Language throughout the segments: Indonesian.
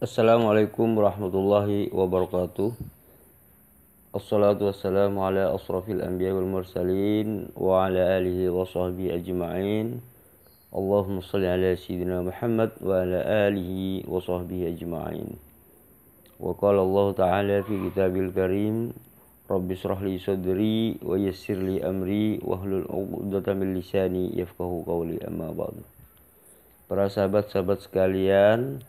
Assalamualaikum warahmatullahi wabarakatuh. Assalatu wassalamu ala asrafil anbiya wal mursalin wa ala alihi wa sahbihi ajma'in. Allahumma salli ala sayyidina Muhammad wa ala alihi wa sahbihi ajma'in. Wa qala Allah ta'ala fi kitabil karim, Rabbi shrah li sadri wa yassir li amri wahlul 'uqdatam min lisani yafqahu qawli, amma ba'du. Para sahabat-sahabat sekalian,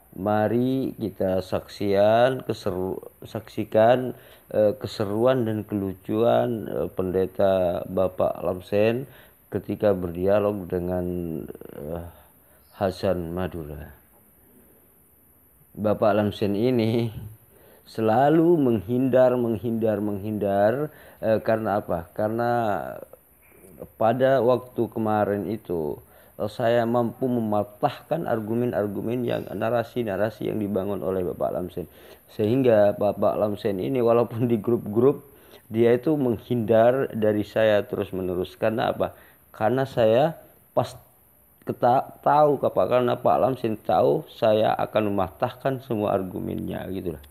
mari kita saksikan keseruan dan kelucuan Pendeta Bapak Lamsen ketika berdialog dengan Hasan Madura. Bapak Lamsen ini selalu menghindar karena apa? Karena pada waktu kemarin itu saya mampu mematahkan argumen-argumen yang narasi-narasi yang dibangun oleh Bapak Lamsen, sehingga Bapak Lamsen ini walaupun di grup-grup dia itu menghindar dari saya terus-menerus. Karena apa? Karena saya karena Pak Lamsen tahu saya akan mematahkan semua argumennya gitulah.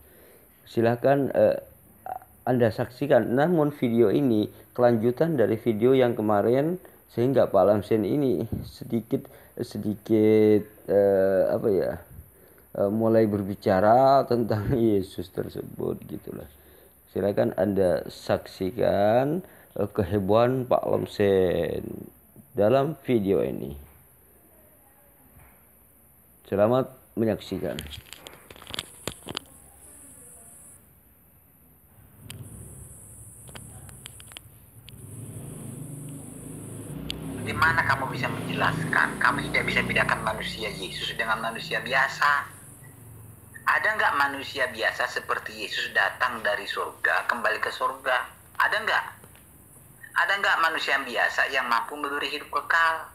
Silahkan Anda saksikan. Namun video ini kelanjutan dari video yang kemarin, sehingga Pak Lamsen ini sedikit mulai berbicara tentang Yesus tersebut gitulah. Silakan Anda saksikan kehebohan Pak Lamsen dalam video ini. Selamat menyaksikan. Di mana kamu bisa menjelaskan? Kamu tidak bisa bedakan manusia Yesus dengan manusia biasa. Ada nggak manusia biasa seperti Yesus datang dari surga, kembali ke surga? Ada nggak? Ada nggak manusia biasa yang mampu memberi hidup kekal?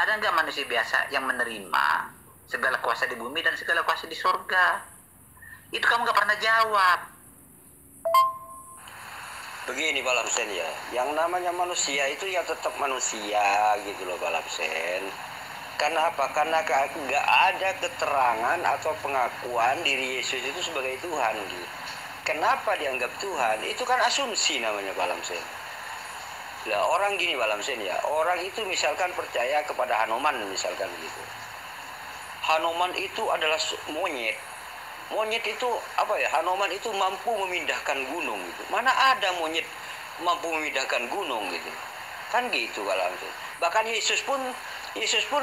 Ada nggak manusia biasa yang menerima segala kuasa di bumi dan segala kuasa di surga? Itu kamu nggak pernah jawab. Begini Pak Lamsen ya, yang namanya manusia itu ya tetap manusia gitu loh Pak Lamsen. Karena apa? Karena nggak ada keterangan atau pengakuan diri Yesus itu sebagai Tuhan gitu. Kenapa dianggap Tuhan? Itu kan asumsi namanya Pak Lamsen. Lah orang gini Pak Lamsen ya, orang itu misalkan percaya kepada Hanuman misalkan gitu. Hanuman itu adalah monyet. Monyet itu apa ya? Hanuman itu mampu memindahkan gunung gitu. Mana ada monyet mampu memindahkan gunung gitu? Kan gitu kalau itu. Bahkan Yesus pun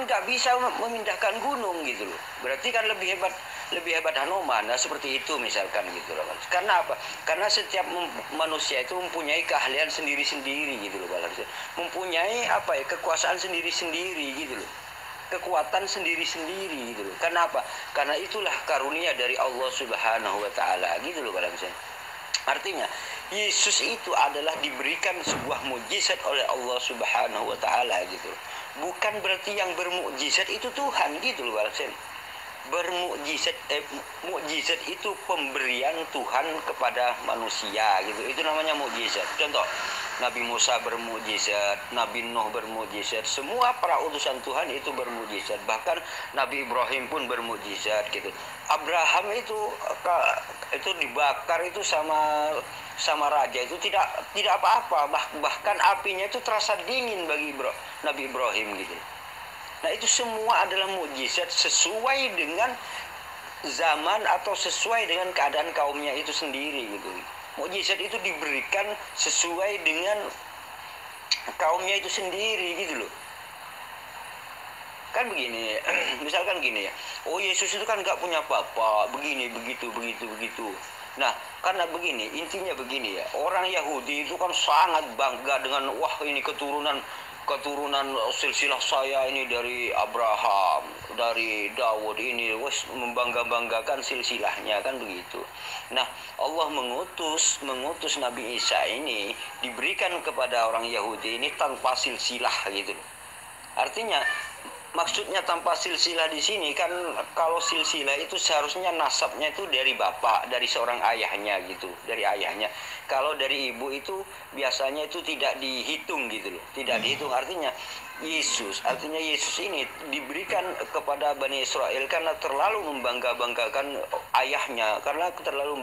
nggak bisa memindahkan gunung gitu loh. Berarti kan lebih hebat Hanuman. Nah, seperti itu misalkan gitu loh. Karena apa? Karena setiap manusia itu mempunyai keahlian sendiri-sendiri gitu loh. Mempunyai apa ya? Kekuasaan sendiri-sendiri gitu loh. Kekuatan sendiri-sendiri gitu loh. Kenapa? Karena itulah karunia dari Allah Subhanahu wa taala gitu loh Pak. Artinya Yesus itu adalah diberikan sebuah mukjizat oleh Allah Subhanahu wa taala gitu loh. Bukan berarti yang bermukjizat itu Tuhan gitu loh Pak. Mukjizat itu pemberian Tuhan kepada manusia gitu. Itu namanya mukjizat. Contoh, Nabi Musa bermukjizat, Nabi Nuh bermukjizat, semua para utusan Tuhan itu bermukjizat. Bahkan Nabi Ibrahim pun bermukjizat gitu. Abraham itu dibakar itu sama raja itu tidak apa-apa, bahkan apinya itu terasa dingin bagi Nabi Ibrahim gitu. Nah, itu semua adalah mukjizat sesuai dengan zaman atau sesuai dengan keadaan kaumnya itu sendiri gitu. Mukjizat itu diberikan sesuai dengan kaumnya itu sendiri gitu loh. Kan begini, misalkan gini ya. Oh, Yesus itu kan nggak punya bapak, begini, begitu. Nah, karena begini, intinya begini ya. Orang Yahudi itu kan sangat bangga dengan wah ini keturunan silsilah saya ini dari Abraham, dari Daud ini, wes membanggakan silsilahnya kan begitu. Nah, Allah mengutus Nabi Isa ini diberikan kepada orang Yahudi ini tanpa silsilah gitu. Artinya maksudnya tanpa silsilah di sini kan, kalau silsilah itu seharusnya nasabnya itu dari bapak, dari seorang ayahnya gitu, dari ayahnya. Kalau dari ibu itu biasanya itu tidak dihitung gitu loh, tidak dihitung. Artinya Yesus, artinya Yesus ini diberikan kepada Bani Israel karena terlalu membangga-banggakan ayahnya, karena terlalu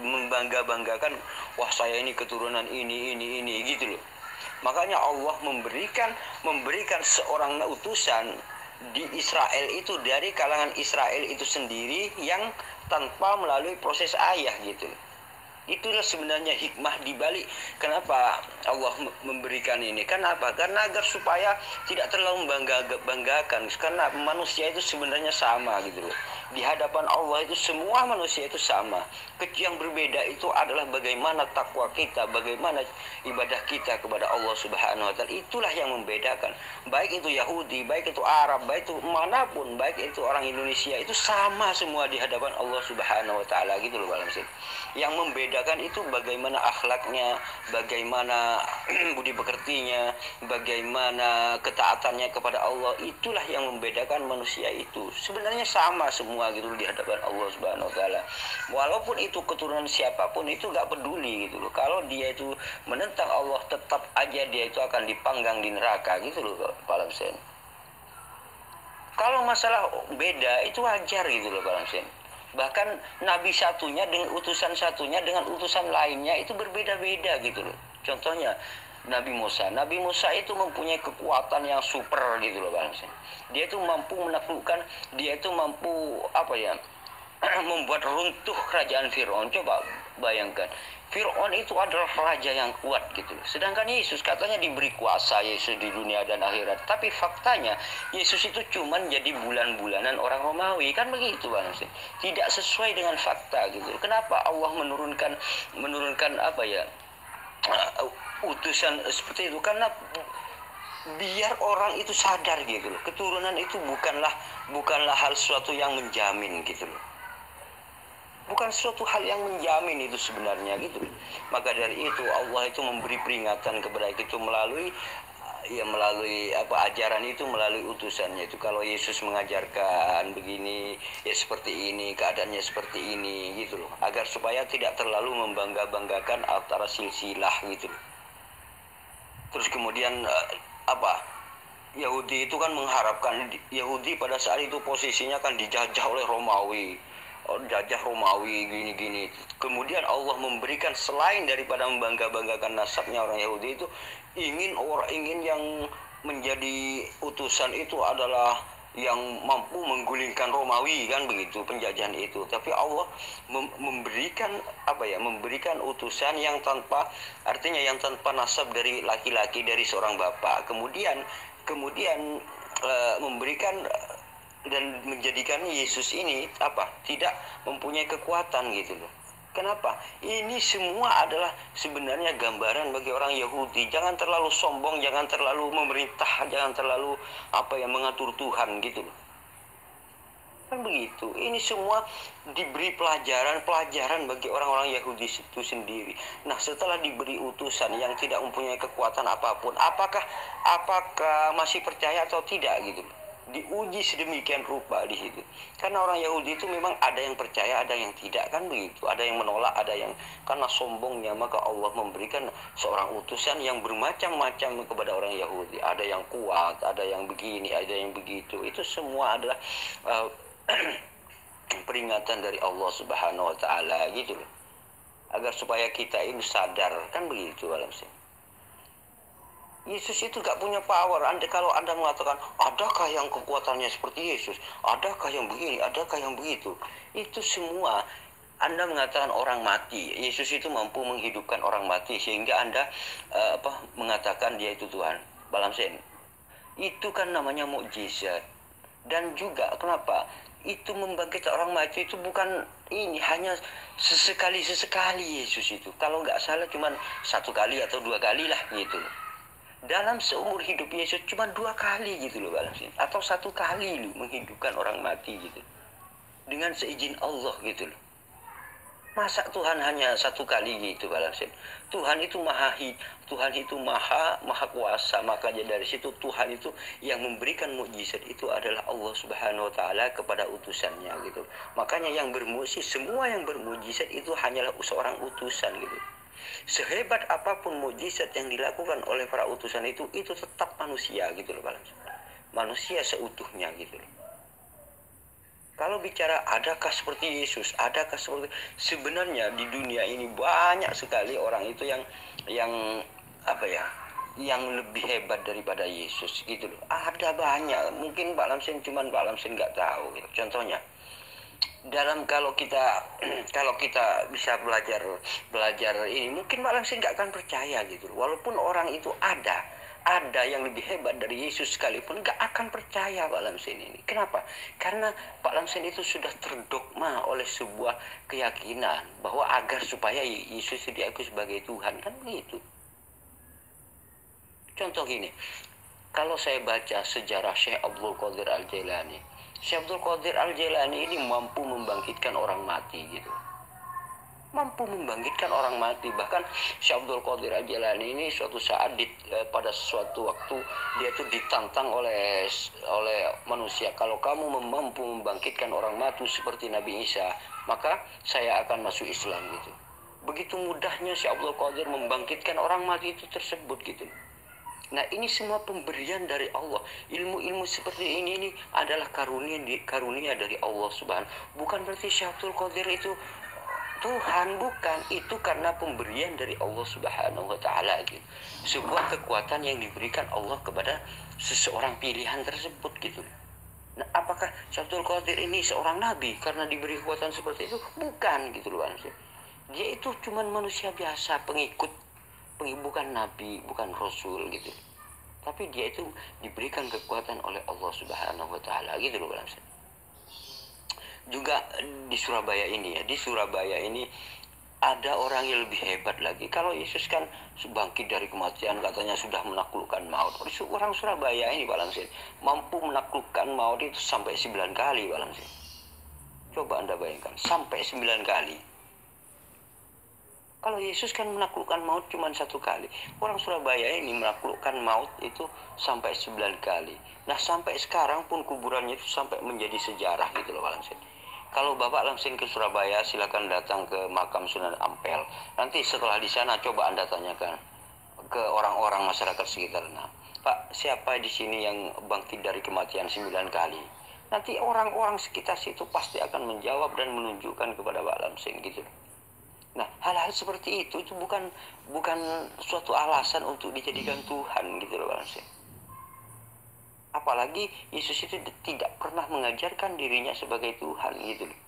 membangga-banggakan, wah saya ini keturunan ini gitu loh. Makanya Allah memberikan seorang utusan di Israel itu dari kalangan Israel itu sendiri yang tanpa melalui proses ayah gitu loh. Itulah sebenarnya hikmah dibalik kenapa Allah memberikan ini. Kenapa? Karena agar supaya tidak terlalu membanggakan. Karena manusia itu sebenarnya sama gitu loh. Di hadapan Allah itu semua manusia itu sama. Yang berbeda itu adalah bagaimana takwa kita, bagaimana ibadah kita kepada Allah Subhanahu wa taala. Itulah yang membedakan. Baik itu Yahudi, baik itu Arab, baik itu manapun, baik itu orang Indonesia, itu sama semua di hadapan Allah Subhanahu wa taala gitu loh Pak Lamsin. Yang membedakan itu bagaimana akhlaknya, bagaimana budi pekertinya, bagaimana ketaatannya kepada Allah. Itulah yang membedakan manusia itu. Sebenarnya sama semua gitu di hadapan Allah Subhanahu wa taala. Walaupun itu keturunan siapapun itu gak peduli gitu loh. Kalau dia itu menentang Allah, tetap aja dia itu akan dipanggang di neraka gitu loh Pak Lamsen. Kalau masalah beda itu wajar gitu loh Pak Lamsen. Bahkan nabi satunya dengan utusan satunya dengan utusan lainnya itu berbeda-beda gitu loh. Contohnya Nabi Musa. Nabi Musa itu mempunyai kekuatan yang super gitu loh Bang. Dia itu mampu menaklukkan, dia itu mampu membuat runtuh kerajaan Firaun. Coba bayangkan. Fir'aun itu adalah raja yang kuat gitu. Sedangkan Yesus katanya diberi kuasa Yesus di dunia dan akhirat. Tapi faktanya Yesus itu cuma jadi bulan-bulanan orang Romawi. Kan begitu Bang. Tidak sesuai dengan fakta gitu. Kenapa Allah menurunkan utusan seperti itu? Karena biar orang itu sadar gitu loh. Keturunan itu bukanlah hal suatu yang menjamin gitu loh. Bukan suatu hal yang menjamin itu sebenarnya gitu. Maka dari itu Allah itu memberi peringatan kepada kita melalui ajaran itu, melalui utusannya itu. Kalau Yesus mengajarkan begini, ya seperti ini, keadaannya seperti ini gitu loh. Agar supaya tidak terlalu membangga-banggakan antara silsilah gitu loh. Terus kemudian Yahudi itu kan mengharapkan, Yahudi pada saat itu posisinya kan dijajah oleh Romawi. Jajah Romawi gini-gini. Kemudian Allah memberikan selain daripada membangga-banggakan nasabnya orang Yahudi itu, ingin yang menjadi utusan itu adalah yang mampu menggulingkan Romawi kan begitu, penjajahan itu. Tapi Allah memberikan utusan yang tanpa nasab dari laki-laki, dari seorang bapak. Kemudian memberikan dan menjadikan Yesus ini tidak mempunyai kekuatan gitu loh. Kenapa? Ini semua adalah sebenarnya gambaran bagi orang Yahudi. Jangan terlalu sombong, jangan terlalu memerintah, jangan terlalu mengatur Tuhan gitu loh. Kan begitu. Ini semua diberi pelajaran bagi orang-orang Yahudi itu sendiri. Nah, setelah diberi utusan yang tidak mempunyai kekuatan apapun, apakah masih percaya atau tidak gitu loh. Diuji sedemikian rupa di situ. Karena orang Yahudi itu memang ada yang percaya, ada yang tidak kan begitu. Ada yang menolak, ada yang karena sombongnya, maka Allah memberikan seorang utusan yang bermacam-macam kepada orang Yahudi. Ada yang kuat, ada yang begini, ada yang begitu. Itu semua adalah peringatan dari Allah Subhanahu wa taala gitu loh. Agar supaya kita ini sadar kan begitu alamnya. Yesus itu gak punya power. Kalau Anda mengatakan, adakah yang kekuatannya seperti Yesus? Adakah yang begini? Adakah yang begitu? Itu semua Anda mengatakan orang mati. Yesus itu mampu menghidupkan orang mati. Sehingga Anda mengatakan dia itu Tuhan. Balamsen. Itu kan namanya mukjizat. Dan juga kenapa? Itu membangkitkan orang mati itu bukan ini. Hanya sesekali Yesus itu. Kalau nggak salah cuma 1 kali atau 2 kali lah gitu. Dalam seumur hidup Yesus cuma 2 kali gitu loh Pak Lamsin. Atau 1 kali loh menghidupkan orang mati gitu. Dengan seizin Allah gitu loh. Masa Tuhan hanya 1 kali gitu Pak Lamsin. Tuhan itu maha kuasa. Makanya dari situ Tuhan itu yang memberikan mukjizat itu adalah Allah Subhanahu wa taala kepada utusannya gitu. Makanya semua yang bermukjizat itu hanyalah seorang utusan gitu. Sehebat apapun mukjizat yang dilakukan oleh para utusan itu tetap manusia gitu loh Pak Lamsin. Manusia seutuhnya gitu loh. Kalau bicara adakah seperti Yesus, adakah seperti, sebenarnya di dunia ini banyak sekali orang itu yang apa ya, yang lebih hebat daripada Yesus gitu loh. Ada banyak, mungkin Pak Lamsin cuman Pak Lamsin nggak tahu gitu. Contohnya dalam kalau kita bisa belajar ini, mungkin Pak Lamsin nggak akan percaya gitu loh. Walaupun orang itu ada yang lebih hebat dari Yesus sekalipun, nggak akan percaya Pak Lamsin ini. Kenapa? Karena Pak Lamsin itu sudah terdogma oleh sebuah keyakinan bahwa agar supaya Yesus itu diakui sebagai Tuhan, kan begitu. Contoh gini, kalau saya baca sejarah Syekh Abdul Qadir Al-Jailani, Syekh Abdul Qadir Al-Jailani ini mampu membangkitkan orang mati gitu. Mampu membangkitkan orang mati. Bahkan Syekh Abdul Qadir Al-Jailani ini suatu saat pada suatu waktu dia itu ditantang oleh manusia, kalau kamu mampu membangkitkan orang mati seperti Nabi Isa, maka saya akan masuk Islam gitu. Begitu mudahnya Syekh Abdul Qadir membangkitkan orang mati itu tersebut gitu. Nah, ini semua pemberian dari Allah. Ilmu-ilmu seperti ini adalah karunia dari Allah Subhanahu. Bukan berarti Syekh Abdul Qadir itu Tuhan, bukan. Itu karena pemberian dari Allah Subhanahu wa taala gitu. Sebuah kekuatan yang diberikan Allah kepada seseorang pilihan tersebut gitu. Nah, apakah Syekh Abdul Qadir ini seorang nabi karena diberi kekuatan seperti itu? Bukan gitu loh. Dia itu cuman manusia biasa, pengikut, bukan nabi, bukan rasul gitu. Tapi dia itu diberikan kekuatan oleh Allah Subhanahu wa taala gitu loh. Juga di Surabaya ini ada orang yang lebih hebat lagi. Kalau Yesus kan bangkit dari kematian, katanya sudah menaklukkan maut. Orang Surabaya ini Pak Lamsin mampu menaklukkan maut itu sampai 9 kali Pak Lamsin. Coba Anda bayangkan, sampai 9 kali. Kalau Yesus kan menaklukkan maut cuma 1 kali. Orang Surabaya ini menaklukkan maut itu sampai 9 kali. Nah, sampai sekarang pun kuburannya itu sampai menjadi sejarah gitu loh Pak Lamsin. Kalau Bapak Lamsin ke Surabaya, silakan datang ke makam Sunan Ampel. Nanti setelah di sana coba Anda tanyakan ke orang-orang masyarakat sekitar. Nah, Pak, siapa di sini yang bangkit dari kematian 9 kali? Nanti orang-orang sekitar situ pasti akan menjawab dan menunjukkan kepada Pak Lamsin gitu. Nah, hal-hal seperti itu bukan suatu alasan untuk dijadikan Tuhan gitu loh Pak Lamsin. Apalagi Yesus itu tidak pernah mengajarkan dirinya sebagai Tuhan gitu loh.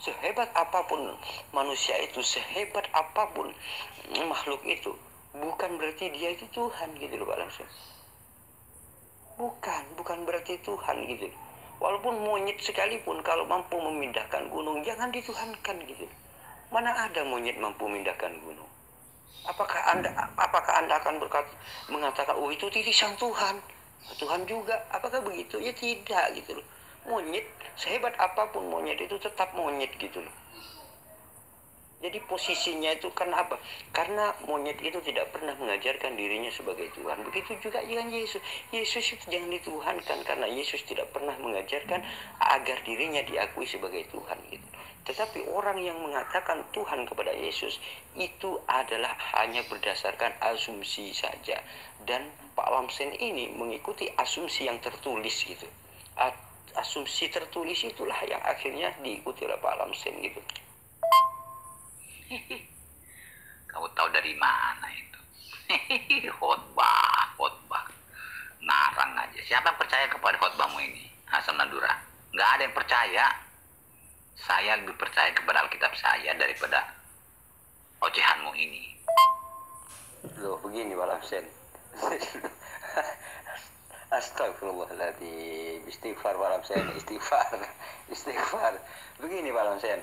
Sehebat apapun manusia itu, sehebat apapun makhluk itu, bukan berarti dia itu Tuhan gitu loh Pak Lamsin. Bukan berarti Tuhan gitu loh. Walaupun monyet sekalipun kalau mampu memindahkan gunung, jangan dituhankan gitu loh. Mana ada monyet mampu memindahkan gunung? Apakah Anda akan mengatakan, oh itu titisan Tuhan? Tuhan juga, apakah begitu? Ya tidak gitu loh. Monyet, sehebat apapun monyet itu tetap monyet gitu loh. Jadi posisinya itu karena apa? Karena monyet itu tidak pernah mengajarkan dirinya sebagai Tuhan. Begitu juga dengan Yesus. Yesus itu jangan dituhankan karena Yesus tidak pernah mengajarkan agar dirinya diakui sebagai Tuhan gitu. Tetapi orang yang mengatakan Tuhan kepada Yesus itu adalah hanya berdasarkan asumsi saja. Dan Pak Lamsin ini mengikuti asumsi yang tertulis gitu. Asumsi tertulis itulah yang akhirnya diikuti oleh Pak Lamsin gitu. Kamu tahu dari mana itu? Khotbah. Narang aja. Siapa yang percaya kepada khotbahmu ini, Hasan Madura? Nggak ada yang percaya. Saya lebih percaya kepada Alkitab saya daripada ocehanmu ini. Loh, begini Pak Lamsin. Astagfirullahaladzim. Istighfar Pak Lamsin. Istighfar. Begini Pak Lamsin,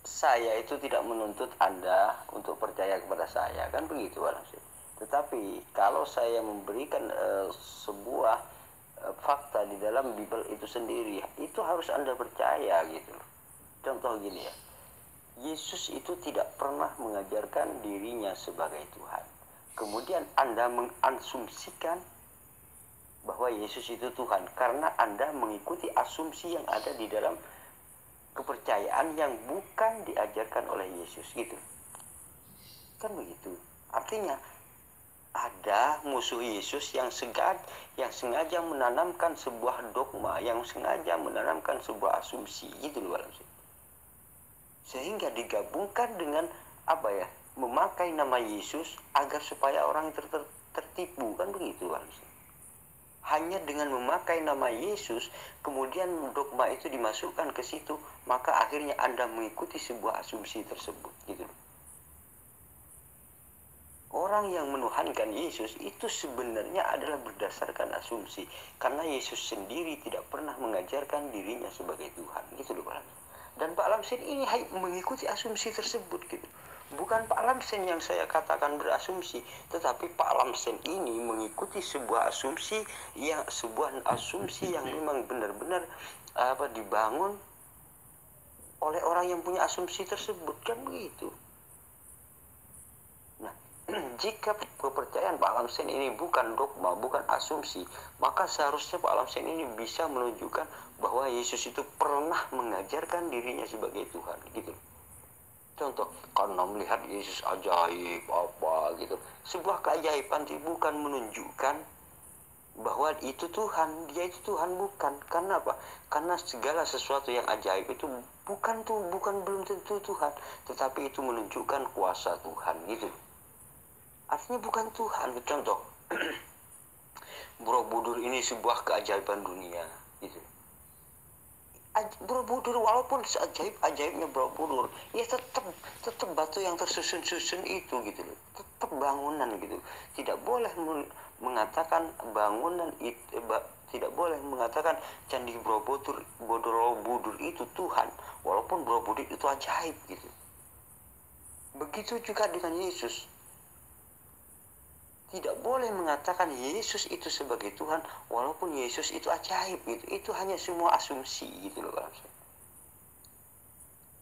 saya itu tidak menuntut Anda untuk percaya kepada saya, kan begitu Pak Lamsin. Tetapi kalau saya memberikan sebuah fakta di dalam Bible itu sendiri, itu harus Anda percaya gitu. Contoh gini ya, Yesus itu tidak pernah mengajarkan dirinya sebagai Tuhan. Kemudian Anda mengasumsikan bahwa Yesus itu Tuhan karena Anda mengikuti asumsi yang ada di dalam kepercayaan yang bukan diajarkan oleh Yesus gitu. Kan begitu. Artinya ada musuh Yesus yang sengaja menanamkan sebuah dogma, yang sengaja menanamkan sebuah asumsi gitu loh, sehingga digabungkan dengan memakai nama Yesus agar supaya orang tertipu, kan begitu, hanya dengan memakai nama Yesus kemudian dogma itu dimasukkan ke situ, maka akhirnya Anda mengikuti sebuah asumsi tersebut gitu. Orang yang menuhankan Yesus itu sebenarnya adalah berdasarkan asumsi, karena Yesus sendiri tidak pernah mengajarkan dirinya sebagai Tuhan gitu loh, Pak Lamsen. Dan Pak Lamsen ini mengikuti asumsi tersebut gitu. Bukan Pak Lamsen yang saya katakan berasumsi, tetapi Pak Lamsen ini mengikuti sebuah asumsi yang memang benar-benar dibangun oleh orang yang punya asumsi tersebut, kan begitu. Nah, jika kepercayaan Pak Lamsen ini bukan dogma, bukan asumsi, maka seharusnya Pak Lamsen ini bisa menunjukkan bahwa Yesus itu pernah mengajarkan dirinya sebagai Tuhan gitu. Contoh, karena melihat Yesus ajaib apa gitu. Sebuah keajaiban itu bukan menunjukkan bahwa itu Tuhan, dia itu Tuhan, bukan. Karena apa? Karena segala sesuatu yang ajaib itu belum tentu Tuhan, tetapi itu menunjukkan kuasa Tuhan gitu. Artinya bukan Tuhan. Contoh, Borobudur ini sebuah keajaiban dunia gitu. Borobudur walaupun seajaib-ajaibnya Borobudur, ya tetap batu yang tersusun-susun itu gitu loh, tetap bangunan gitu. Tidak boleh mengatakan bangunan itu, tidak boleh mengatakan Candi Borobudur itu Tuhan, walaupun Borobudur itu ajaib gitu. Begitu juga dengan Yesus. Tidak boleh mengatakan Yesus itu sebagai Tuhan walaupun Yesus itu ajaib gitu. Itu hanya semua asumsi gitu loh.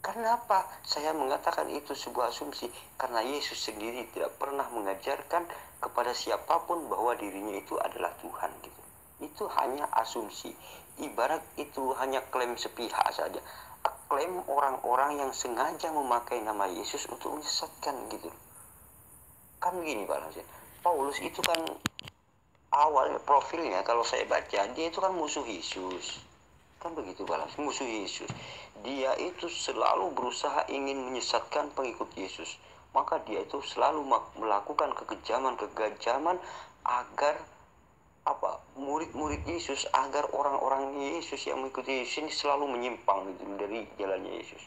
Kenapa saya mengatakan itu sebuah asumsi? Karena Yesus sendiri tidak pernah mengajarkan kepada siapapun bahwa dirinya itu adalah Tuhan gitu. Itu hanya asumsi. Ibarat itu hanya klaim sepihak saja. Klaim orang-orang yang sengaja memakai nama Yesus untuk menyesatkan gitu. Kan gini Pak Lamsen. Paulus itu kan awalnya profilnya kalau saya baca dia itu kan musuh Yesus, kan begitu Pak Lamsen, musuh Yesus. Dia itu selalu berusaha ingin menyesatkan pengikut Yesus, maka dia itu selalu melakukan kekejaman agar murid-murid Yesus, agar orang-orang Yesus yang mengikuti Yesus ini selalu menyimpang gitu dari jalannya Yesus,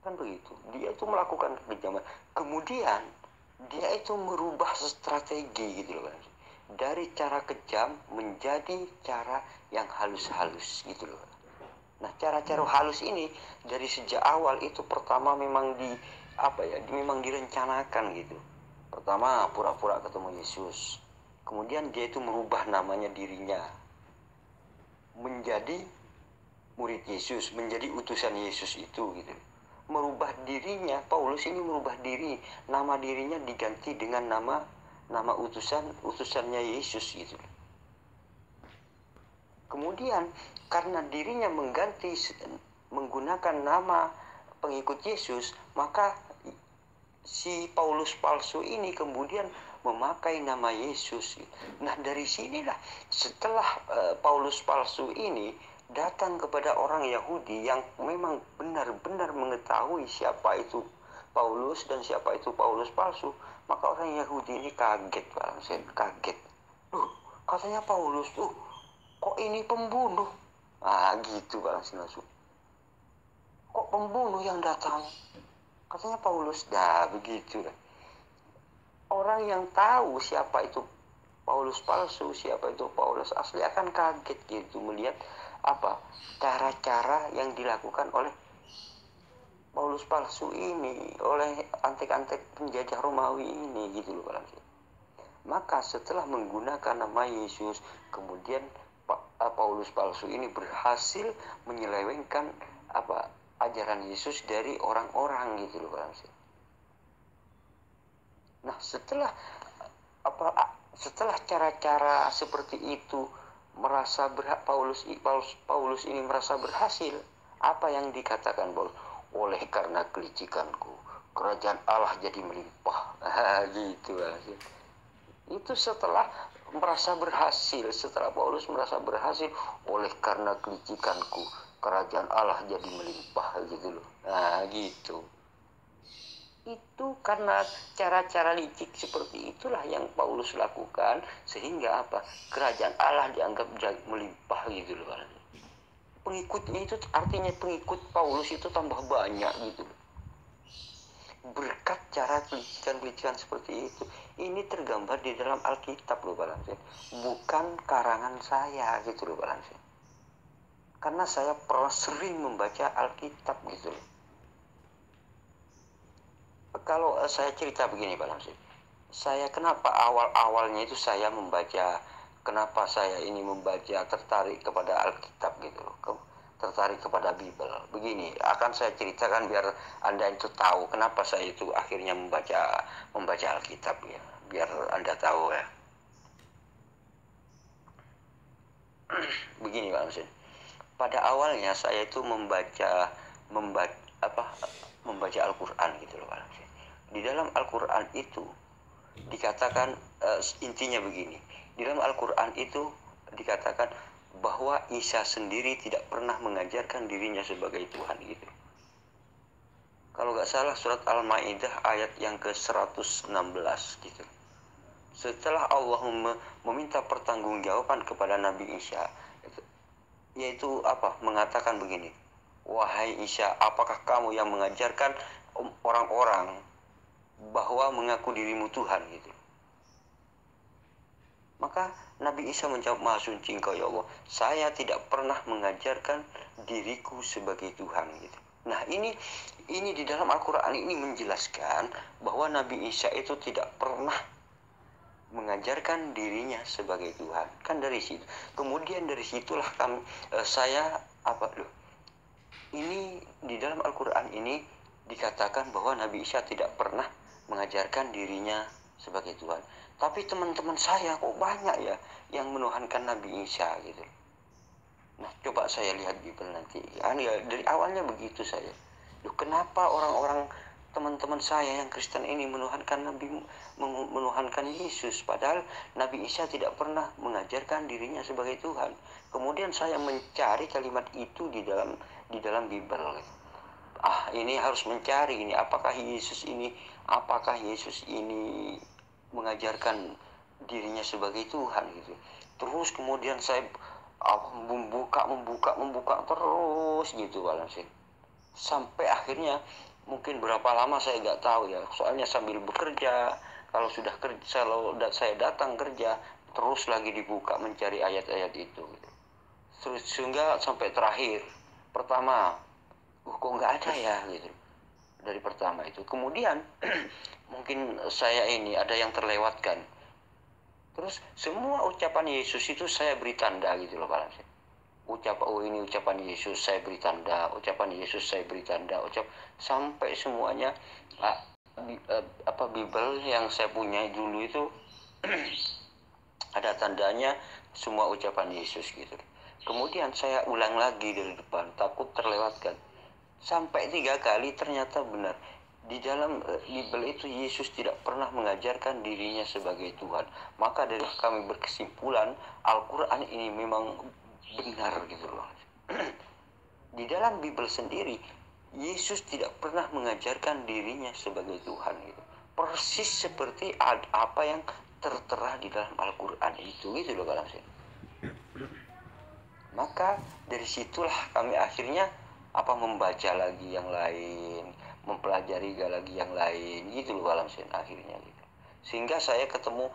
kan begitu. Dia itu melakukan kekejaman, kemudian dia itu merubah strategi gitu loh, dari cara kejam menjadi cara yang halus-halus gitu loh. Nah, cara-cara halus ini dari sejak awal itu pertama memang memang direncanakan gitu. Pertama pura-pura ketemu Yesus, kemudian dia itu merubah namanya dirinya menjadi murid Yesus, menjadi utusan Yesus itu gitu. Merubah dirinya, Paulus ini merubah diri, nama dirinya diganti dengan nama utusannya Yesus gitu. Kemudian karena dirinya menggunakan nama pengikut Yesus, maka si Paulus palsu ini kemudian memakai nama Yesus. Nah, dari sinilah setelah Paulus palsu ini datang kepada orang Yahudi yang memang benar-benar mengetahui siapa itu Paulus dan siapa itu Paulus palsu, maka orang Yahudi ini kaget, kaget. Katanya Paulus tuh kok ini pembunuh? Gitu langsung. Kok pembunuh yang datang? Katanya Paulus, begitu. Orang yang tahu siapa itu Paulus palsu, siapa itu Paulus asli akan kaget gitu melihat cara-cara yang dilakukan oleh Paulus palsu ini, oleh antek-antek penjajah Romawi ini gitu loh. Maka setelah menggunakan nama Yesus, kemudian Paulus palsu ini berhasil menyelewengkan ajaran Yesus dari orang-orang gitu loh. Nah, setelah cara-cara seperti itu Paulus ini merasa berhasil, Apa yang dikatakan Paulus? Oleh karena kelicikanku, kerajaan Allah jadi melimpah. Gitu aja. Itu setelah merasa berhasil, setelah Paulus merasa berhasil, oleh karena kelicikanku, kerajaan Allah jadi melimpah, gitu loh. Nah, gitu. Itu karena cara-cara licik seperti itulah yang Paulus lakukan, sehingga apa? Kerajaan Allah dianggap melimpah, gitu loh. Pengikutnya itu artinya pengikut Paulus itu tambah banyak, gitu loh. Berkat cara kelicikan-kelicikan seperti itu, ini tergambar di dalam Alkitab loh, Pak Lamsin. Bukan karangan saya, gitu loh, Pak Lamsin. Karena saya pernah sering membaca Alkitab, gitu loh. Kalau saya cerita begini, Pak Lamsin, saya kenapa awal-awalnya itu saya membaca, kenapa saya ini membaca, tertarik kepada Alkitab, gitu loh, tertarik kepada Bible. Begini, akan saya ceritakan biar Anda itu tahu kenapa saya itu akhirnya membaca Alkitab, ya, biar Anda tahu, ya. Begini, Pak Mesin. Pada awalnya saya itu membaca Al-Qur'an, gitu loh, Pak Mesin. Di dalam Al-Qur'an itu dikatakan intinya begini. Di dalam Al-Qur'an itu dikatakan bahwa Isa sendiri tidak pernah mengajarkan dirinya sebagai Tuhan, gitu. Kalau nggak salah surat Al-Maidah ayat yang ke-116, gitu. Setelah Allah meminta pertanggungjawaban kepada Nabi Isa, yaitu apa? Mengatakan begini, wahai Isa, apakah kamu yang mengajarkan orang-orang bahwa mengaku dirimu Tuhan, gitu. Maka Nabi Isa menjawab, Maha Suci Engkau ya Allah, saya tidak pernah mengajarkan diriku sebagai Tuhan, gitu. Nah, ini di dalam Al-Qur'an ini menjelaskan bahwa Nabi Isa itu tidak pernah mengajarkan dirinya sebagai Tuhan. Kan dari situ. Kemudian dari situlah ini di dalam Al-Qur'an ini dikatakan bahwa Nabi Isa tidak pernah mengajarkan dirinya sebagai Tuhan. Tapi teman-teman saya kok banyak ya yang menuhankan Nabi Isa, gitu. Nah, coba saya lihat Bible nanti. Ya, dari awalnya begitu saya. Loh, kenapa orang-orang teman-teman saya yang Kristen ini menuhankan Yesus, padahal Nabi Isa tidak pernah mengajarkan dirinya sebagai Tuhan. Kemudian saya mencari kalimat itu di dalam Bible. Ini harus mencari ini, apakah Yesus ini mengajarkan dirinya sebagai Tuhan, gitu. Terus kemudian saya membuka terus, gitu, Pak. Sampai akhirnya mungkin berapa lama saya nggak tahu ya, soalnya sambil bekerja, kalau saya datang kerja terus lagi dibuka mencari ayat-ayat itu, gitu. Terus sehingga sampai terakhir pertama kok nggak ada ya, gitu, dari pertama itu. Kemudian mungkin saya ini ada yang terlewatkan, terus semua ucapan Yesus itu saya beri tanda, gitu loh, Pak. Ini ucapan Yesus, saya beri tanda, ucapan Yesus saya beri tanda, sampai semuanya Bible yang saya punya dulu itu ada tandanya semua ucapan Yesus, gitu. Kemudian saya ulang lagi dari depan, takut terlewatkan. Sampai 3 kali ternyata benar. Di dalam Bible itu Yesus tidak pernah mengajarkan dirinya sebagai Tuhan. Maka dari kami berkesimpulan Al-Qur'an ini memang benar, gitu loh. Di dalam Bible sendiri Yesus tidak pernah mengajarkan dirinya sebagai Tuhan, gitu. Persis seperti apa yang tertera di dalam Al-Qur'an itu, gitu loh, Pak. Maka dari situlah kami akhirnya membaca lagi yang lain, mempelajari lagi yang lain, gitu loh, Pak, akhirnya, gitu. Sehingga saya ketemu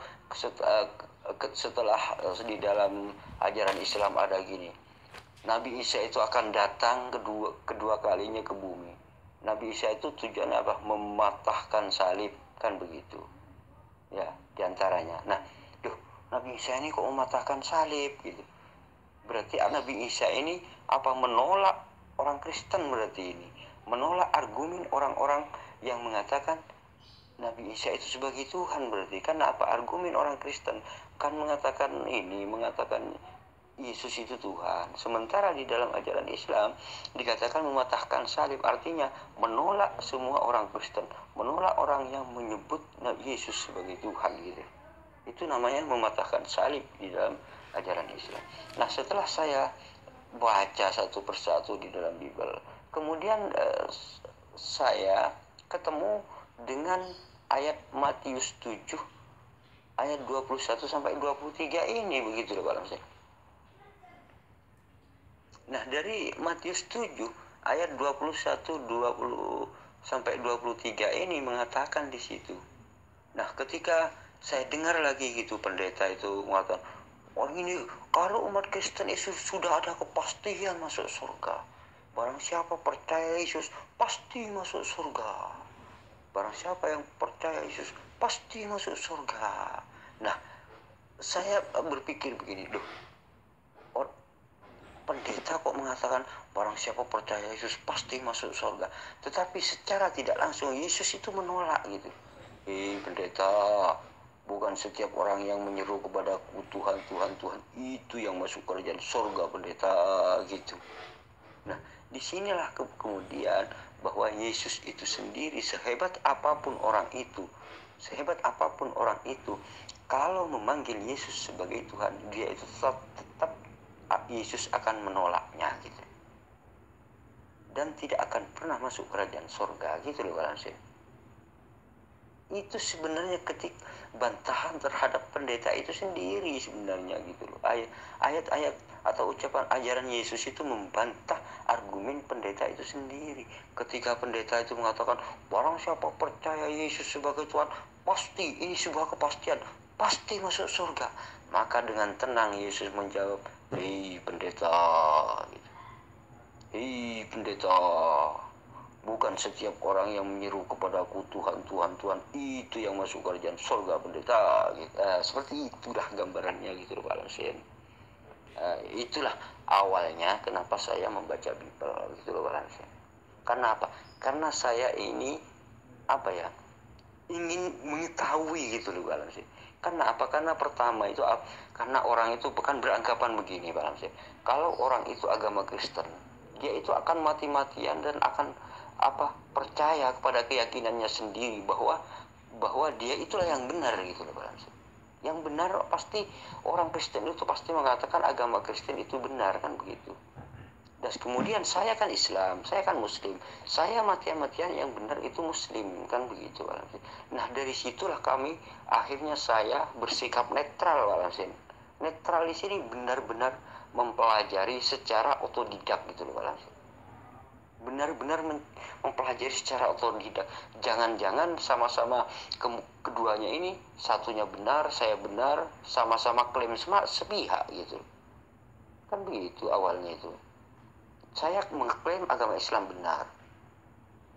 setelah di dalam ajaran Islam ada gini, Nabi Isa itu akan datang kedua kalinya ke bumi. Nabi Isa itu tujuannya apa? Mematahkan salib, kan begitu ya, diantaranya. Nah, Nabi Isa ini kok mematahkan salib, gitu. Berarti Nabi Isa ini menolak orang Kristen, berarti ini menolak argumen orang-orang yang mengatakan Nabi Isa itu sebagai Tuhan. Berarti kan argumen orang Kristen kan mengatakan Yesus itu Tuhan. Sementara di dalam ajaran Islam dikatakan mematahkan salib, artinya menolak semua orang Kristen, menolak orang yang menyebut Yesus sebagai Tuhan gitu. Itu namanya mematahkan salib di dalam ajaran Islam. Nah, setelah saya baca satu persatu di dalam Bible, kemudian saya ketemu dengan ayat Matius 7 ayat 21 sampai 23 ini, begitu loh Pak. Nah, dari Matius 7 ayat 21 20 sampai 23 ini mengatakan di situ. Nah, ketika saya dengar lagi gitu pendeta itu mengatakan, "Oh, ini kalau umat Kristen itu sudah ada kepastian masuk surga. Barang siapa percaya Yesus pasti masuk surga. Barang siapa yang percaya Yesus pasti masuk surga." Nah, saya berpikir begini, loh, pendeta kok mengatakan barang siapa percaya Yesus pasti masuk surga, tetapi secara tidak langsung Yesus itu menolak gitu. Pendeta, bukan setiap orang yang menyeru kepadaku Tuhan, Tuhan, Tuhan itu yang masuk kerajaan surga, pendeta, gitu. Nah, disinilah kemudian bahwa Yesus itu sendiri, sehebat apapun orang itu, kalau memanggil Yesus sebagai Tuhan, dia itu tetap Yesus akan menolaknya gitu, dan tidak akan pernah masuk kerajaan surga gitu loh Balansir. Itu sebenarnya ketik bantahan terhadap pendeta itu sendiri sebenarnya gitu loh. Ayat-ayat atau ucapan ajaran Yesus itu membantah argumen pendeta itu sendiri. Ketika pendeta itu mengatakan barang siapa percaya Yesus sebagai Tuhan pasti, ini sebuah kepastian, pasti masuk surga, maka dengan tenang Yesus menjawab, "Hei pendeta, hei pendeta, bukan setiap orang yang menyeru kepadaku Tuhan, Tuhan, Tuhan itu yang masuk kerajaan surga, pendeta." Seperti itulah gambarannya gitu loh Pak Lansen. Itulah awalnya kenapa saya membaca Bible gitu loh Pak Lansen. Karena apa? Karena saya ini ingin mengetahui gitu loh Pak Lansen. Karena apa? Karena pertama itu karena orang itu bukan beranggapan begini Pak Lamsir. Kalau orang itu agama Kristen, dia itu akan mati-matian dan akan percaya kepada keyakinannya sendiri bahwa dia itulah yang benar gitu loh Pak Lamsir. Yang benar pasti orang Kristen itu pasti mengatakan agama Kristen itu benar kan begitu. Dan kemudian saya kan Islam, saya kan Muslim, saya mati-matian yang benar itu Muslim kan begitu Pak Lamsin. Nah, dari situlah akhirnya saya bersikap netral Pak Lamsin. Netral di sini benar-benar mempelajari secara otodidak gitu loh Pak Lamsin. Benar-benar mempelajari secara otodidak. Jangan-jangan sama-sama keduanya ini, satunya benar, saya benar, sama-sama klaim sepihak gitu. Kan begitu awalnya itu. Saya mengklaim agama Islam benar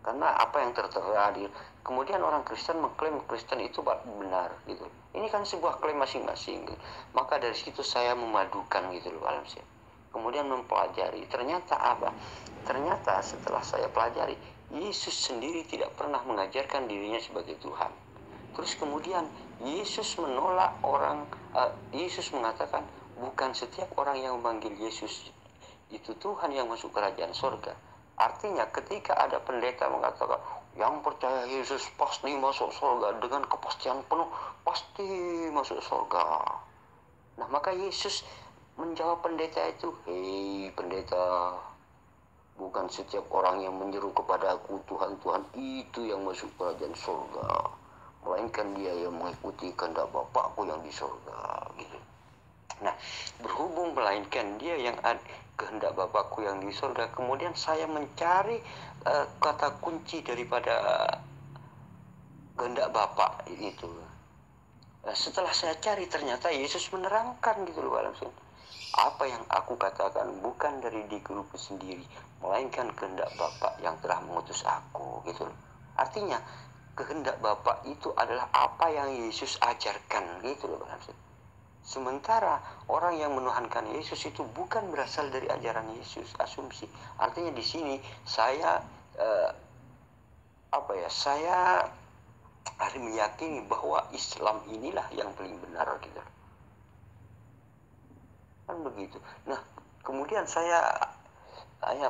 karena apa yang tertera di, kemudian orang Kristen mengklaim Kristen itu benar gitu. Ini kan sebuah klaim masing-masing gitu. Maka dari situ saya memadukan gitu loh alam saya. Kemudian mempelajari, ternyata setelah saya pelajari, Yesus sendiri tidak pernah mengajarkan dirinya sebagai Tuhan. Terus kemudian Yesus menolak Yesus mengatakan bukan setiap orang yang memanggil Yesus itu Tuhan yang masuk kerajaan surga. Artinya ketika ada pendeta mengatakan yang percaya Yesus pasti masuk surga dengan kepastian penuh, pasti masuk surga. Nah, maka Yesus menjawab pendeta itu, "Hei pendeta, bukan setiap orang yang menyeru kepada aku Tuhan, Tuhan itu yang masuk kerajaan surga, melainkan dia yang mengikuti kehendak Bapakku yang di surga." Gitu. Nah, berhubung melainkan dia yang kehendak Bapakku yang di surga, kemudian saya mencari kata kunci daripada kehendak Bapak itu. Nah, setelah saya cari ternyata Yesus menerangkan gitu loh langsung. Apa yang aku katakan bukan dari diriku sendiri, melainkan kehendak Bapa yang telah mengutus aku gitu loh. Artinya kehendak Bapa itu adalah apa yang Yesus ajarkan gitu loh langsung. Sementara orang yang menuhankan Yesus itu bukan berasal dari ajaran Yesus, asumsi. Artinya di sini saya saya harus meyakini bahwa Islam inilah yang paling benar gitu. Kan kan begitu. Nah, kemudian saya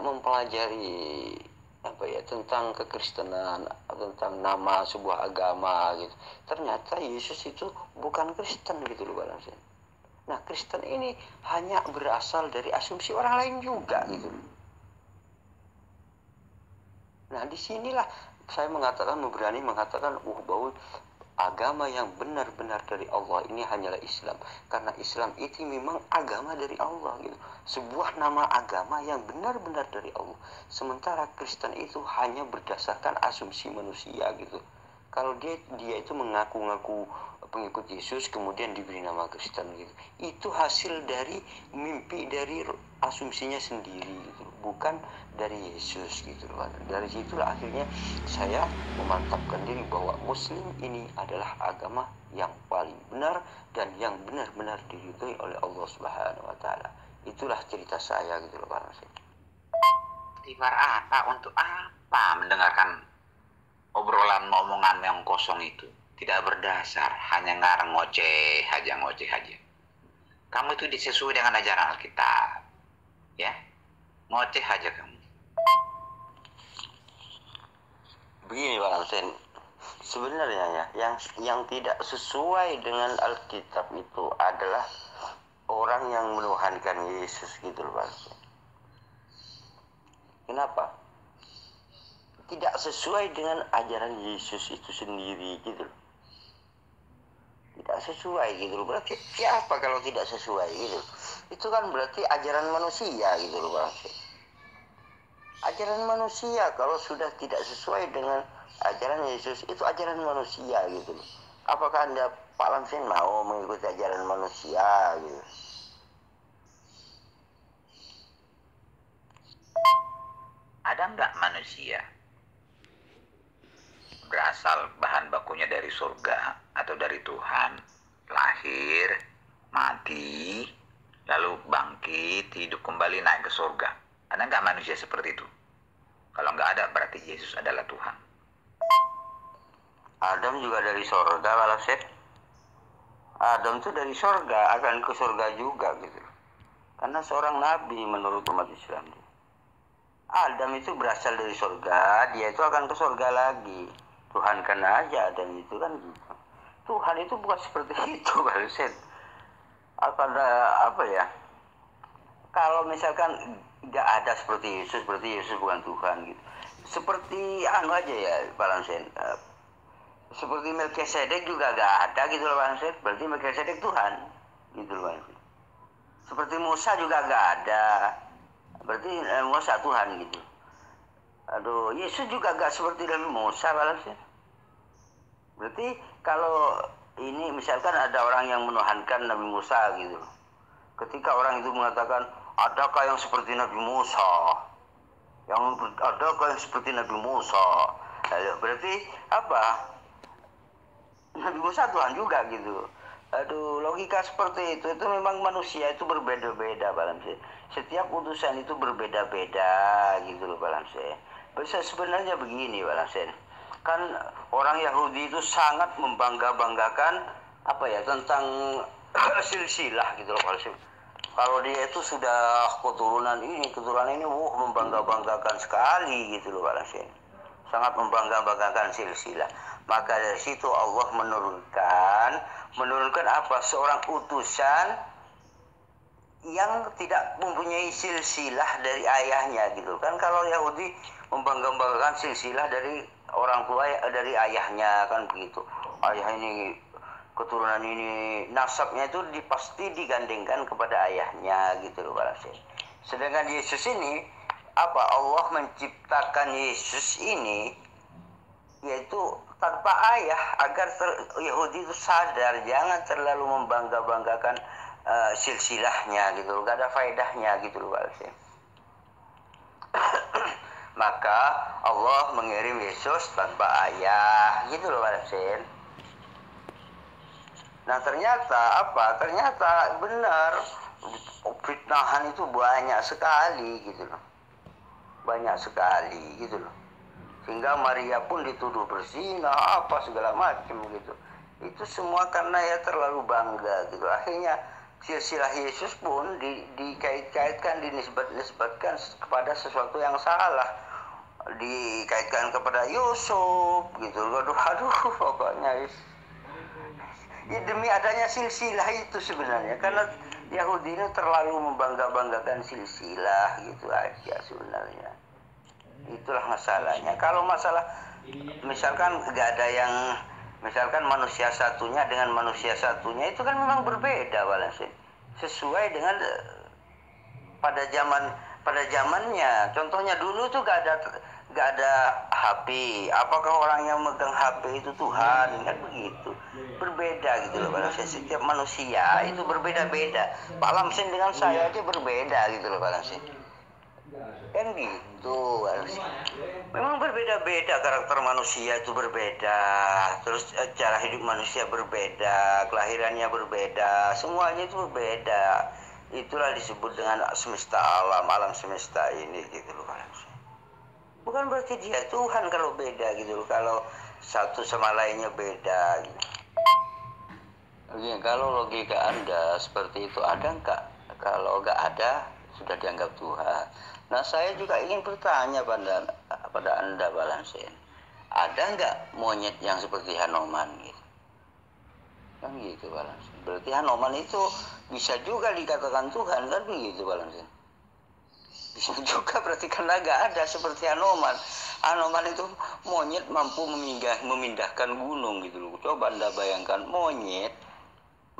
mempelajari tentang kekristenan, tentang nama sebuah agama gitu. Ternyata Yesus itu bukan Kristen gitu loh Bang Sen. Nah, Kristen ini hanya berasal dari asumsi orang lain juga gitu. Nah, disinilah saya berani mengatakan bahwa agama yang benar-benar dari Allah ini hanyalah Islam. Karena Islam itu memang agama dari Allah gitu. Sebuah nama agama yang benar-benar dari Allah. Sementara Kristen itu hanya berdasarkan asumsi manusia gitu. Kalau dia itu mengaku-ngaku pengikut Yesus kemudian diberi nama Kristen gitu. Itu hasil dari mimpi dari asumsinya sendiri gitu, bukan dari Yesus gitu loh. Dari situlah akhirnya saya memantapkan diri bahwa Muslim ini adalah agama yang paling benar dan yang benar-benar diridhoi oleh Allah Subhanahu wa taala. Itulah cerita saya gitu loh Pak Nasir. Istighfar apa? Untuk apa mendengarkan obrolan omongan yang kosong itu? Tidak berdasar, hanya ngarang ngoceh aja. Kamu itu disesuai dengan ajaran Alkitab. Ya, ngoceh aja kamu. Begini Pak Alsen, sebenarnya ya, yang tidak sesuai dengan Alkitab itu adalah orang yang menuhankan Yesus gitu loh Pak Alsen. Kenapa? Tidak sesuai dengan ajaran Yesus itu sendiri gitu loh. Tidak sesuai gitu loh. Berarti siapa kalau tidak sesuai gitu? Itu kan berarti ajaran manusia gitu loh Pak. Ajaran manusia kalau sudah tidak sesuai dengan ajaran Yesus itu ajaran manusia gitu loh. Apakah Anda Pak Lamsin mau mengikuti ajaran manusia gitu? Ada nggak manusia berasal bahan bakunya dari surga atau dari Tuhan, lahir, mati, lalu bangkit, hidup kembali, naik ke surga? Ada nggak manusia seperti itu? Kalau nggak ada, berarti Yesus adalah Tuhan. Adam juga dari surga, Pak Seth. Adam itu dari surga, akan ke surga juga gitu. Karena seorang nabi menurut umat Islam. Adam itu berasal dari surga, dia itu akan ke surga lagi. Tuhan kan aja Adam itu kan gitu. Tuhan itu bukan seperti itu, Pak Seth. Apa ya? Kalau misalkan nggak ada seperti Yesus bukan Tuhan gitu. Seperti aja ya Pak Lamsen. Seperti Melkisedek juga nggak ada gitu loh Pak Lamsen. Berarti Melkisedek Tuhan gitu loh Pak Lamsen. Seperti Musa juga nggak ada. Berarti Musa Tuhan gitu. Aduh, Yesus juga nggak seperti Nabi Musa Pak Lamsen. Berarti kalau ini misalkan ada orang yang menuhankan Nabi Musa gitu. Ketika orang itu mengatakan, adakah yang seperti Nabi Musa? Adakah yang seperti Nabi Musa? Berarti apa? Nabi Musa Tuhan juga gitu. Aduh, logika seperti itu memang manusia itu berbeda-beda, Pak Lamse. Setiap utusan itu berbeda-beda gitu loh, Pak Lamse. Sebenarnya begini, Pak Lamse. Kan orang Yahudi itu sangat membangga-banggakan tentang silsilah gitu loh, Pak Lamse. Kalau dia itu sudah keturunan ini, membangga-banggakan sekali gitu loh Pak Lamsen. Sangat membangga-banggakan silsilah. Maka dari situ Allah menurunkan apa? Seorang utusan yang tidak mempunyai silsilah dari ayahnya gitu. Kan kalau Yahudi membangga-banggakan silsilah dari orang tua, dari ayahnya kan begitu. Ayah ini, keturunan ini, nasabnya itu pasti digandengkan kepada ayahnya gitu loh Pak. Sedangkan Yesus ini Allah menciptakan Yesus ini yaitu tanpa ayah agar Yahudi itu sadar jangan terlalu membangga-banggakan silsilahnya gitu loh, gak ada faedahnya gitu loh Pak. Maka Allah mengirim Yesus tanpa ayah gitu loh Pak. Nah ternyata benar fitnahan itu banyak sekali gitu loh. Sehingga Maria pun dituduh berzina segala macam gitu. Itu semua karena ya terlalu bangga gitu. Akhirnya silsilah Yesus pun dikait-kaitkan, dinisbatkan kepada sesuatu yang salah, dikaitkan kepada Yusuf gitu. Aduh pokoknya ya, demi adanya silsilah itu sebenarnya, karena Yahudi ini terlalu membangga-banggakan silsilah gitu aja sebenarnya. Itulah masalahnya. Kalau masalah misalkan nggak ada yang, misalkan manusia satunya dengan manusia satunya itu kan memang berbeda balasnya, sesuai dengan pada zamannya. Contohnya dulu tuh nggak ada HP. Apakah orang yang megang HP itu Tuhan? Kan begitu. Berbeda gitu loh balasnya. Setiap manusia itu berbeda-beda. Pak Lamsin dengan saya aja berbeda gitu loh balasnya. Kan gitu. Memang berbeda-beda, karakter manusia itu berbeda, terus cara hidup manusia berbeda, kelahirannya berbeda, semuanya itu berbeda. Itulah disebut dengan semesta alam semesta ini gitu loh. Bukan berarti dia Tuhan kalau beda gitu loh, kalau satu sama lainnya beda gitu. Oke, kalau logika Anda seperti itu ada nggak? Kalau nggak ada, sudah dianggap Tuhan. Nah, saya juga ingin bertanya pada Anda, Pak Lamsin. Ada nggak monyet yang seperti Hanoman gitu? Kan gitu, Pak Lamsin. Berarti Hanoman itu bisa juga dikatakan Tuhan, kan begitu, Pak Lamsin? Bisa juga, berarti karena nggak ada seperti Hanoman. Hanoman itu monyet mampu memindahkan gunung gitu loh. Coba Anda bayangkan, monyet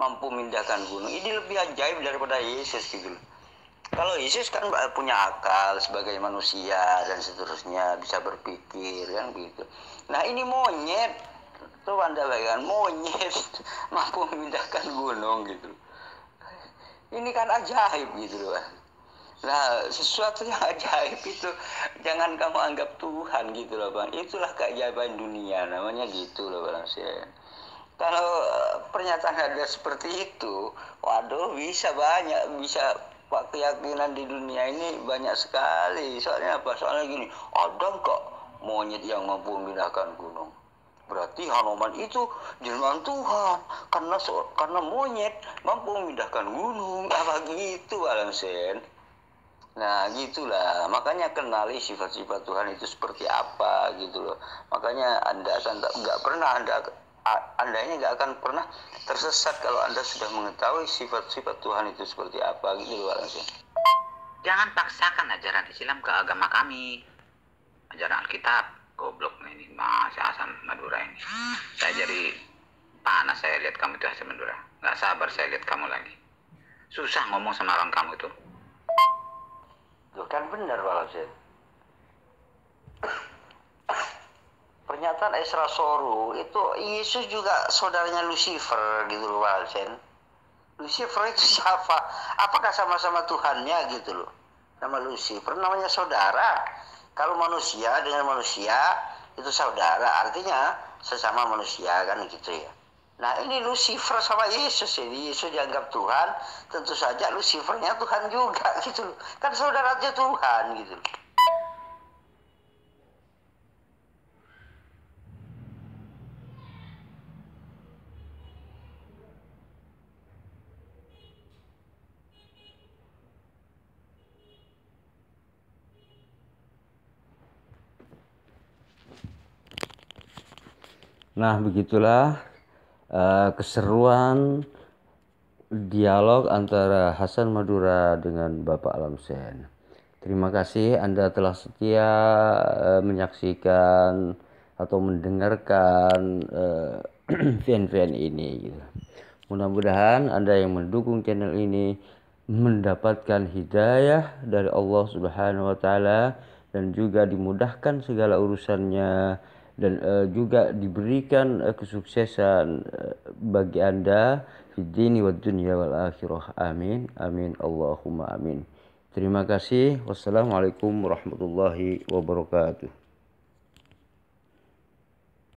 mampu memindahkan gunung. Ini lebih ajaib daripada Yesus gitu loh. Kalau Yesus kan punya akal sebagai manusia dan seterusnya, bisa berpikir kan begitu. Nah ini monyet, tuh Anda bayangkan, monyet mampu memindahkan gunung gitu. Ini kan ajaib gitu loh. Nah sesuatu yang ajaib itu jangan kamu anggap Tuhan gitu loh Bang. Itulah keajaiban dunia, namanya gitu loh Bang. Kalau pernyataan ada seperti itu, waduh bisa banyak, bisa keyakinan di dunia ini banyak sekali. Soalnya apa? Soalnya gini, ada kok monyet yang mampu memindahkan gunung. Berarti Hanoman itu jelmaan Tuhan, karena monyet mampu memindahkan gunung. Apa gitu Alamsen? Nah gitulah, makanya kenali sifat-sifat Tuhan itu seperti apa gitu loh. Makanya Anda akan nggak pernah Anda ini nggak akan pernah tersesat kalau Anda sudah mengetahui sifat-sifat Tuhan itu seperti apa gitu loh. Jangan paksakan ajaran Islam ke agama kami. Ajaran Alkitab, goblok ini Mas Hasan Madura ini. Saya jadi panas saya lihat kamu itu Hasan Madura. Nggak sabar saya lihat kamu lagi. Susah ngomong sama orang kamu itu. Loh kan benar Pak Lamsin. Pernyataan Esra Soru itu Yesus juga saudaranya Lucifer gitu loh Pak Lamsin. Lucifer itu siapa? Apakah sama-sama Tuhannya gitu loh? Nama Lucifer namanya saudara. Kalau manusia dengan manusia itu saudara, artinya sesama manusia kan gitu ya. Nah ini Lucifer sama Yesus, jadi Yesus dianggap Tuhan, tentu saja Lucifernya Tuhan juga gitu loh. Kan saudara aja Tuhan gitu loh. Nah begitulah keseruan dialog antara Hasan Madura dengan Bapak Lamsen. Terima kasih Anda telah setia menyaksikan atau mendengarkan VN ini gitu. Mudah-mudahan Anda yang mendukung channel ini mendapatkan hidayah dari Allah Subhanahu wa taala dan juga dimudahkan segala urusannya dan juga diberikan kesuksesan bagi Anda di dini wa dunya wal akhirah. Amin amin Allahumma amin. Terima kasih. Wassalamualaikum warahmatullahi wabarakatuh.